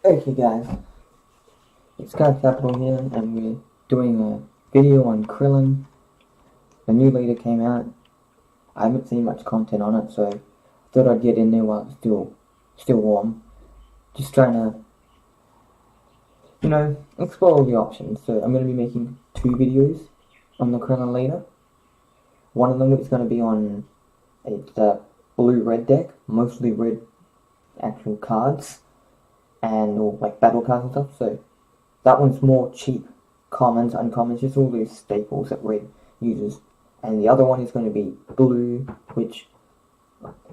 Okay guys, it's Sky Capital here and we're doing a video on Krillin. The new leader came out. I haven't seen much content on it, so I thought I'd get in there while it's still warm. Just trying to, explore all the options. So I'm going to be making two videos on the Krillin leader. One of them is going to be on a blue-red deck, mostly red actual cards, and or like battle cards and stuff. So that one's more cheap commons, uncommons, just all those staples that red uses. And the other one is going to be blue, which,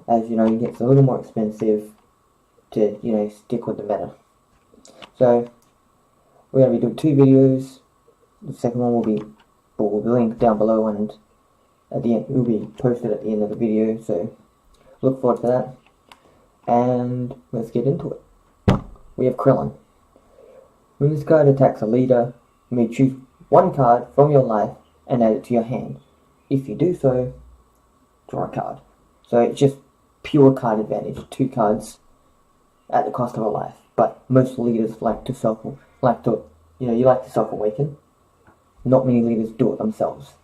as you know, gets a little more expensive to, stick with the meta. So we're going to be doing two videos. The second one will be linked down below, and at the end, it will be posted at the end of the video. So look forward to that. And let's get into it. We have Krillin. When this card attacks a leader, you may choose one card from your life and add it to your hand. If you do so, draw a card. So it's just pure card advantage. Two cards at the cost of a life. But most leaders you like to self-awaken. Not many leaders do it themselves.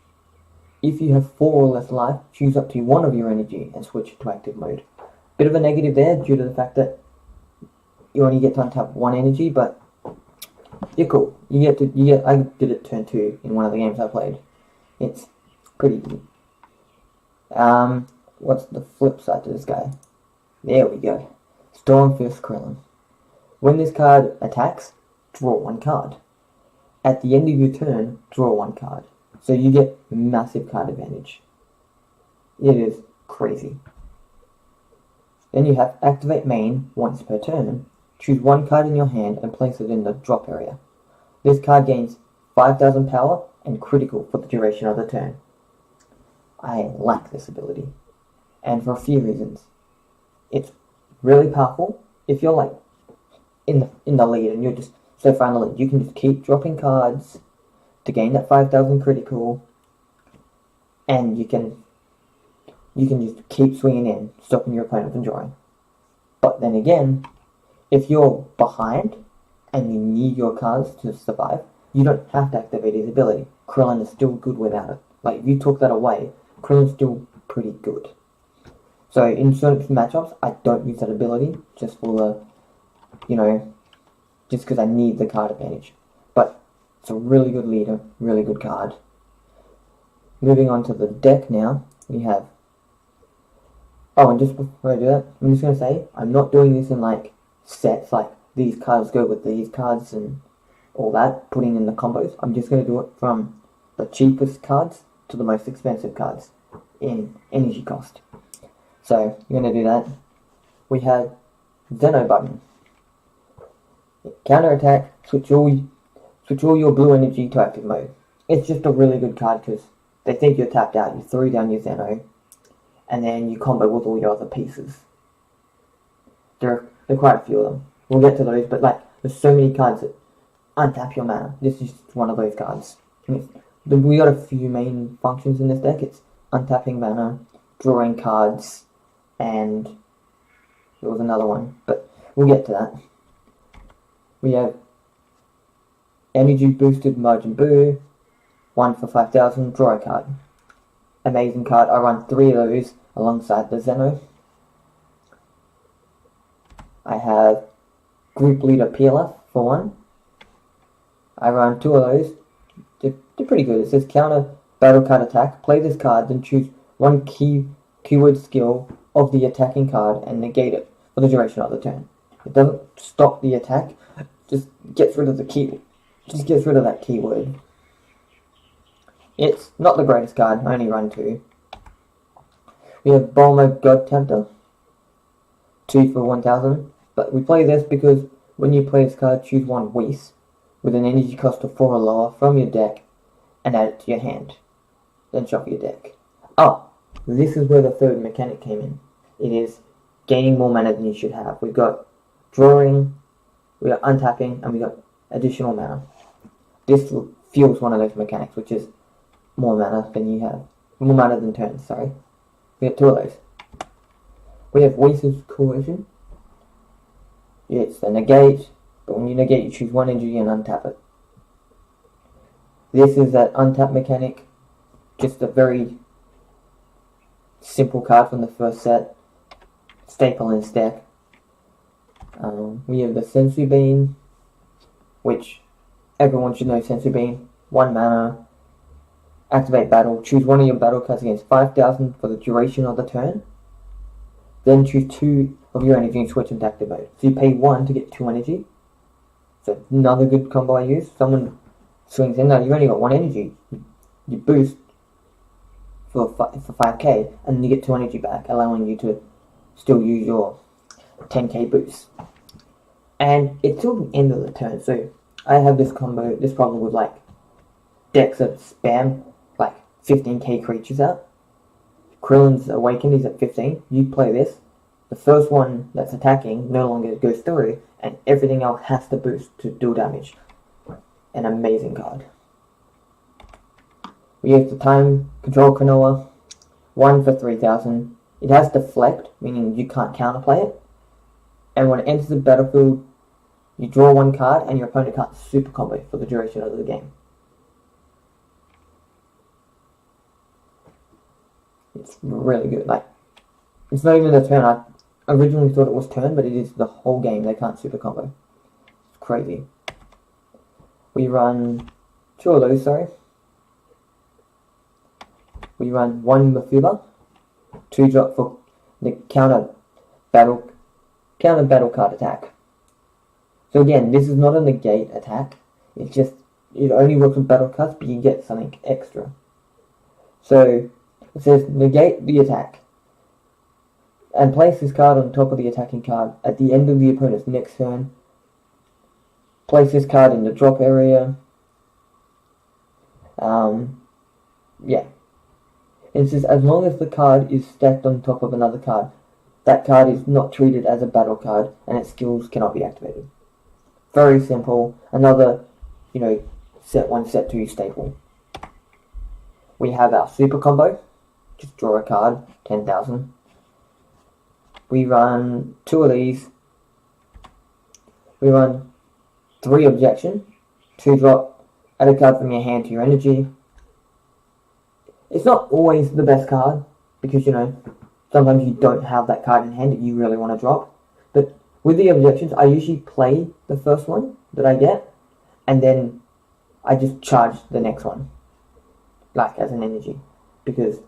If you have 4 or less life, choose up to 1 of your energy and switch it to active mode. Bit of a negative there due to the fact that you only get to untap 1 energy, but you're cool. I did it turn 2 in one of the games I played. It's pretty good. What's the flip side to this guy? There we go. Stormfist Krillin. When this card attacks, draw 1 card. At the end of your turn, draw 1 card. So you get massive card advantage. It is crazy. Then you have activate main once per turn. Choose 1 card in your hand and place it in the drop area. This card gains 5,000 power and critical for the duration of the turn. I like this ability, and for a few reasons. It's really powerful. If you're like in the lead and you're just so far in the lead, you can just keep dropping cards to gain that 5,000 critical, and you can just keep swinging in, stopping your opponent from drawing. But then again, if you're behind and you need your cards to survive, you don't have to activate his ability. Krillin is still good without it. Like, if you took that away, Krillin's still pretty good. So in certain matchups, I don't use that ability just for the, just because I need the card advantage. But it's a really good leader, really good card. Moving on to the deck now, we have... Oh, and just before I do that, I'm just going to say, I'm not doing this in like sets, like these cards go with these cards and all that, putting in the combos. I'm just going to do it from the cheapest cards to the most expensive cards in energy cost. So, you're going to do that. We have Zeno button. Counter attack, switch all your blue energy to active mode. It's just a really good card because they think you're tapped out. You throw down your Zeno, and then you combo with all your other pieces. There are quite a few of them. We'll get to those, but there's so many cards that untap your mana. This is one of those cards. We got a few main functions in this deck. It's untapping mana, drawing cards, and there was another one, but we'll get to that. We have Energy Boosted Majin Buu, 1 for 5,000, draw a card. Amazing card. I run 3 of those alongside the Zeno. I have Group Leader PLF for 1. I run 2 of those. They're pretty good. It says counter battle card attack. Play this card, then choose 1 keyword skill of the attacking card and negate it for the duration of the turn. It doesn't stop the attack, just gets rid of the key. Just gets rid of that keyword. It's not the greatest card. I only run 2. We have Bulma God Tempter, 2 for 1,000. But we play this because when you play this card, choose 1 Whis with an energy cost of 4 or lower from your deck and add it to your hand. Then shuffle your deck. Oh, this is where the third mechanic came in. It is gaining more mana than you should have. We've got drawing, we got untapping, and we got additional mana. This fuels one of those mechanics, which is more mana than you have. More mana than turns, sorry. We have 2 of those. We have Whis' Coercion. It's the negate, But when you negate, you choose one energy and untap it. This is that untap mechanic. Just a very simple card from the first set. Staple in stack. We have the Sensu Bean, which everyone should know Sensu Bean. 1 mana. Activate battle. Choose one of your battle cards against 5,000 for the duration of the turn. Then choose 2 of your energy and switch into active mode. So you pay 1 to get 2 energy. So another good combo I use. Someone swings in. Now you've only got 1 energy. You boost for 5k, and then you get 2 energy back, allowing you to still use your 10k boost. And it's till the end of the turn. So I have this problem with like decks that spam like 15k creatures out. Krillin's Awakened is at 15. You play this. The first one that's attacking no longer goes through, and everything else has to boost to do damage. An amazing card. We have the Time Control Canoa. 1 for 3,000. It has Deflect, meaning you can't counterplay it. And when it enters the battlefield, you draw 1 card and your opponent can't super combo for the duration of the game. It's really good. Like, it's not even a turn. I originally thought it was turn, but it is the whole game. They can't super combo. It's crazy. We run 2 of those, sorry. We run 1 Mafuba, 2 drop for the counter battle card attack. So again, this is not a negate attack. It's just, it only works with battle cards, but you get something extra. So it says negate the attack and place this card on top of the attacking card at the end of the opponent's next turn. Place this card in the drop area. Yeah. It says as long as the card is stacked on top of another card, that card is not treated as a battle card and its skills cannot be activated. Very simple. Another, set 1, set 2 staple. We have our super combo. Just draw a card, 10,000. We run 2 of these. We run 3 objection. 2 drop, add a card from your hand to your energy. It's not always the best card, because, sometimes you don't have that card in hand that you really want to drop. But with the objections, I usually play the first one that I get, and then I just charge the next one, like as an energy, because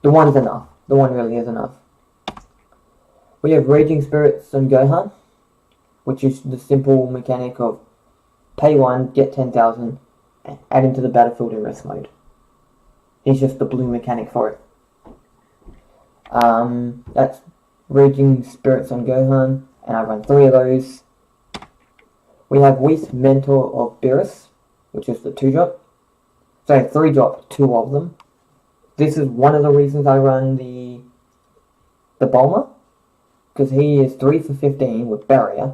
the one's enough. The one really is enough. We have Raging Spirits on Gohan, which is the simple mechanic of pay 1, get 10,000, and add him to the battlefield in rest mode. It's just the blue mechanic for it. That's Raging Spirits on Gohan, and I run 3 of those. We have Whis Mentor of Beerus, which is the 2 drop. So 3 drop, 2 of them. This is one of the reasons I run the Bulma, because he is 3 for 15 with Barrier.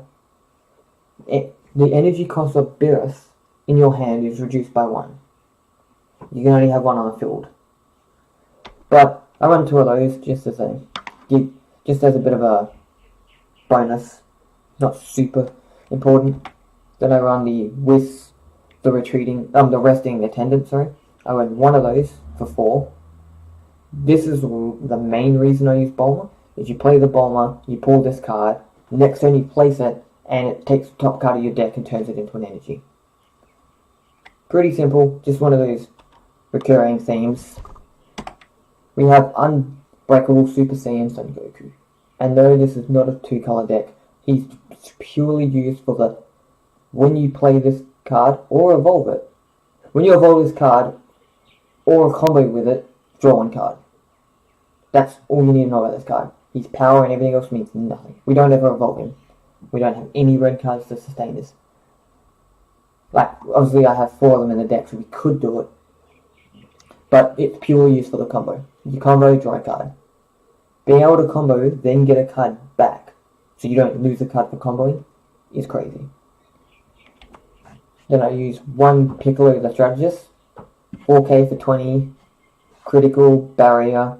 The energy cost of Beerus in your hand is reduced by 1. You can only have 1 on the field. But I run 2 of those just as a bit of a bonus, not super important. Then I run the resting attendant, sorry. I run 1 of those for 4. This is the main reason I use Bulma, is you play the Bulma, you pull this card, next turn you place it, and it takes the top card of your deck and turns it into an energy. Pretty simple, just one of those recurring themes. We have Unbreakable Super Saiyan Son Goku. And though this is not a 2-color deck, he's purely used for the, when you play this card or evolve it, when you evolve this card or a combo with it, draw 1 card. That's all you need to know about this card. His power and everything else means nothing. We don't ever evolve him. We don't have any red cards to sustain this. Like, obviously I have 4 of them in the deck, so we could do it. But it's purely used for the combo. You combo, draw a card. Being able to combo, then get a card back, so you don't lose a card for comboing, is crazy. Then I use 1 Piccolo the Strategist, 4k for 20, critical, barrier,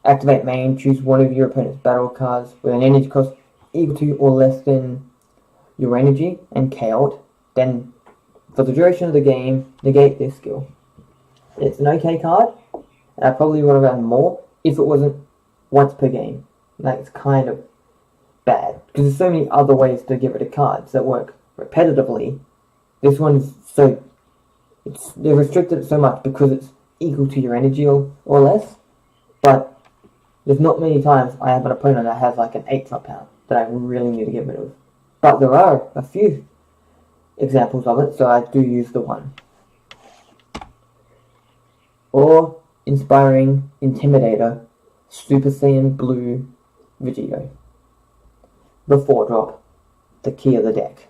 activate main, choose one of your opponent's battle cards with an energy cost equal to or less than your energy and KO it, then for the duration of the game, negate this skill. It's an okay card, and I probably would have run more if it wasn't once per game. Like, it's kind of bad, because there's so many other ways to get rid of cards that work repetitively. This one's so... they're restricted so much because it's equal to your energy or less, but there's not many times I have an opponent that has like an 8-drop power that I really need to get rid of. But there are a few examples of it, so I do use the one. Or Inspiring Intimidator, Super Saiyan Blue Vegito. The 4-drop, the key of the deck.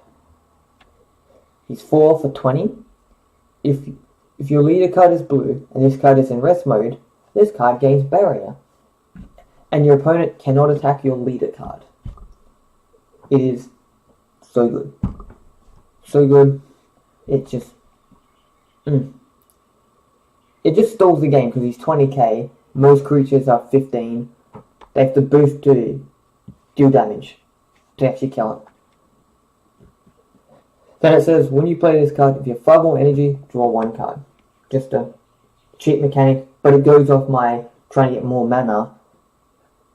He's 4 for 20. If your leader card is blue and this card is in rest mode, this card gains barrier, and your opponent cannot attack your leader card. It is so good. So good. It just... It just stalls the game because he's 20k. Most creatures are 15. They have to boost to deal damage to actually kill it. Then it says, when you play this card, if you have 5 more energy, draw 1 card. Just a cheap mechanic, but it goes off my trying to get more mana.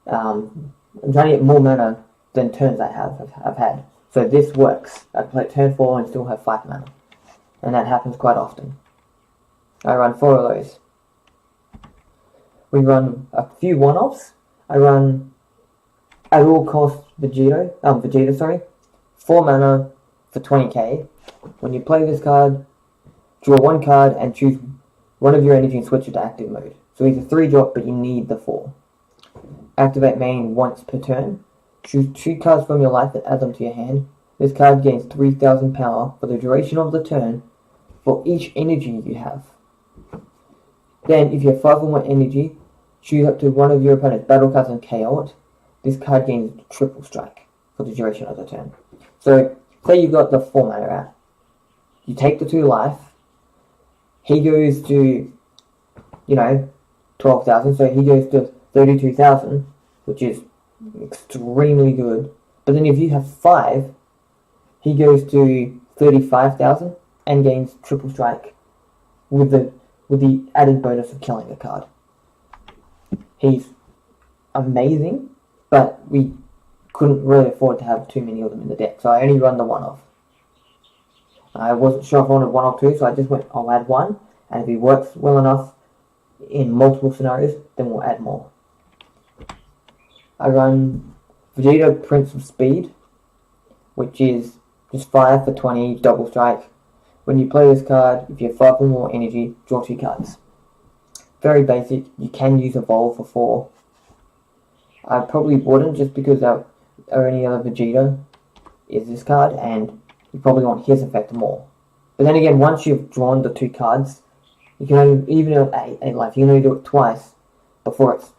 I'm trying to get more mana than turns I've had. So this works. I play turn 4 and still have 5 mana. And that happens quite often. I run 4 of those. We run a few one-offs. I run at all costs Vegeta, 4 mana for 20k. When you play this card, draw 1 card and choose one of your energy and switch it to active mode. So he's a 3-drop, but you need the 4. Activate main once per turn. Choose 2 cards from your life and add them to your hand. This card gains 3000 power for the duration of the turn for each energy you have. Then, if you have 5 or more energy, choose up to one of your opponent's battle cards and KO it. This card gains triple strike for the duration of the turn. So, say you've got the 4 mana out. You take the 2 life. He goes to, 12,000. So he goes to 32,000, which is extremely good. But then if you have 5, he goes to 35,000 and gains triple strike with the added bonus of killing a card. He's amazing, but we couldn't really afford to have too many of them in the deck, so I only run the one-off. I wasn't sure if I wanted 1 or 2, so I just went, I'll add 1, and if he works well enough in multiple scenarios, then we'll add more. I run Vegeta Prince of Speed, which is just 5 for 20, double strike. When you play this card, if you have 5 or more energy, draw 2 cards. Very basic. You can use Evolve for 4. I probably wouldn't, just because our only other Vegeta is this card, and you probably want his effect more. But then again, once you've drawn the 2 cards, you can only, even at 8 life, you can only do it twice before it's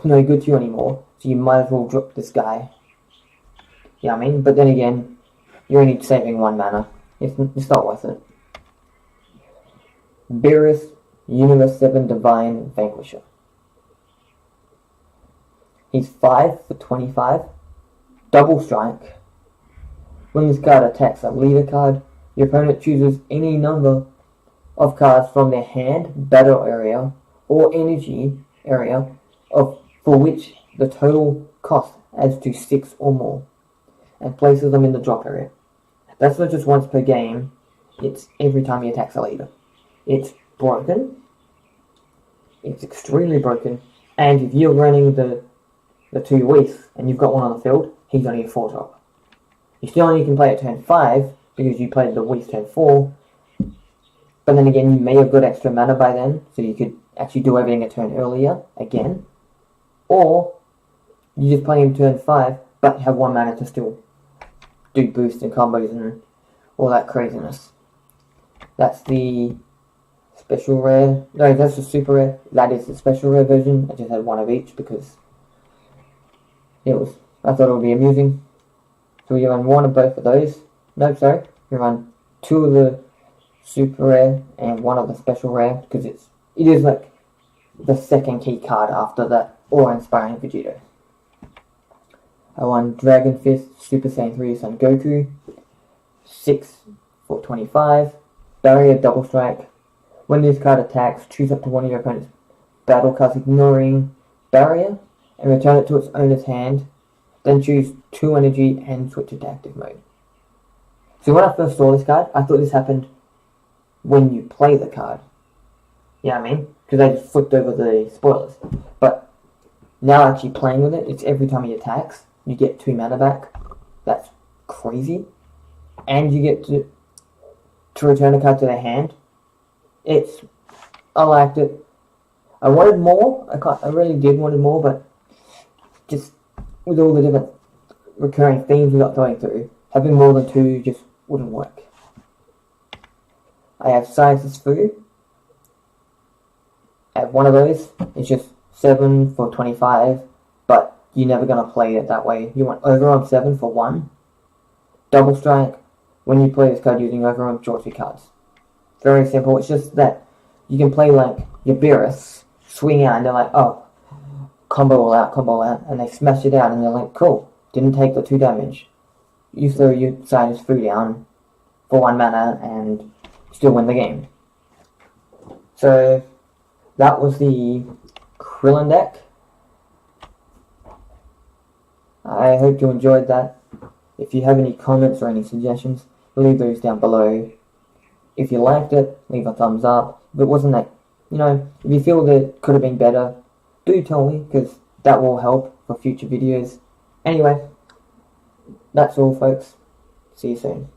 no good to you anymore. So you might as well drop this guy. Yeah, I mean, but then again, you're only saving 1 mana. It's not worth it. Beerus, Universe 7 Divine Vanquisher. He's 5 for 25. Double strike. When this card attacks a leader card, your opponent chooses any number of cards from their hand, battle area, or energy area for which the total cost adds to 6 or more, and places them in the drop area. That's not just once per game, it's every time he attacks a leader. It's broken. It's extremely broken. And if you're running the 2 Whis and you've got one on the field, he's only a 4-drop. You still only can play at turn 5 because you played the Whis turn 4. But then again, you may have got extra mana by then, so you could actually do everything a turn earlier again. Or you just play him turn 5 but have 1 mana to still do boosts and combos and all that craziness. That's the special rare. No, that's the super rare. That is the special rare version. I just had 1 of each because I thought it would be amusing. So we run 1 of both of those. No, sorry. We run 2 of the super rare and 1 of the special rare because it is like the second key card after the awe-inspiring Vegeta. I won Dragon Fist Super Saiyan 3 Son Goku. 6 for 25. Barrier Double Strike. When this card attacks, choose up to one of your opponent's battle cards ignoring Barrier and return it to its owner's hand. Then choose 2 energy and switch it to active mode. So when I first saw this card, I thought this happened when you play the card. You know what I mean? Because I just flipped over the spoilers. But now actually playing with it, it's every time he attacks, you get 2 mana back. That's crazy. And you get to return a card to their hand. I liked it. I wanted more. I really did wanted more, but just with all the different recurring themes we got going through, having more than 2 just wouldn't work. I have Science's Food. I have one of those. It's just 7 for 25, but you're never going to play it that way. You want Overarm 7 for 1. Double Strike. When you play this card using Overarm, draw 2 cards. Very simple. It's just that you can play like your Beerus, swing out, and they're like, oh, combo all out, and they smash it out, and they're like, cool, didn't take the 2 damage. You throw your Science's Food down for 1 mana, and still win the game. So, that was the Krillin deck. I hope you enjoyed that. If you have any comments or any suggestions, leave those down below. If you liked it, leave a thumbs up. If it wasn't that, if you feel that it could have been better, do tell me, because that will help for future videos. Anyway, that's all folks. See you soon.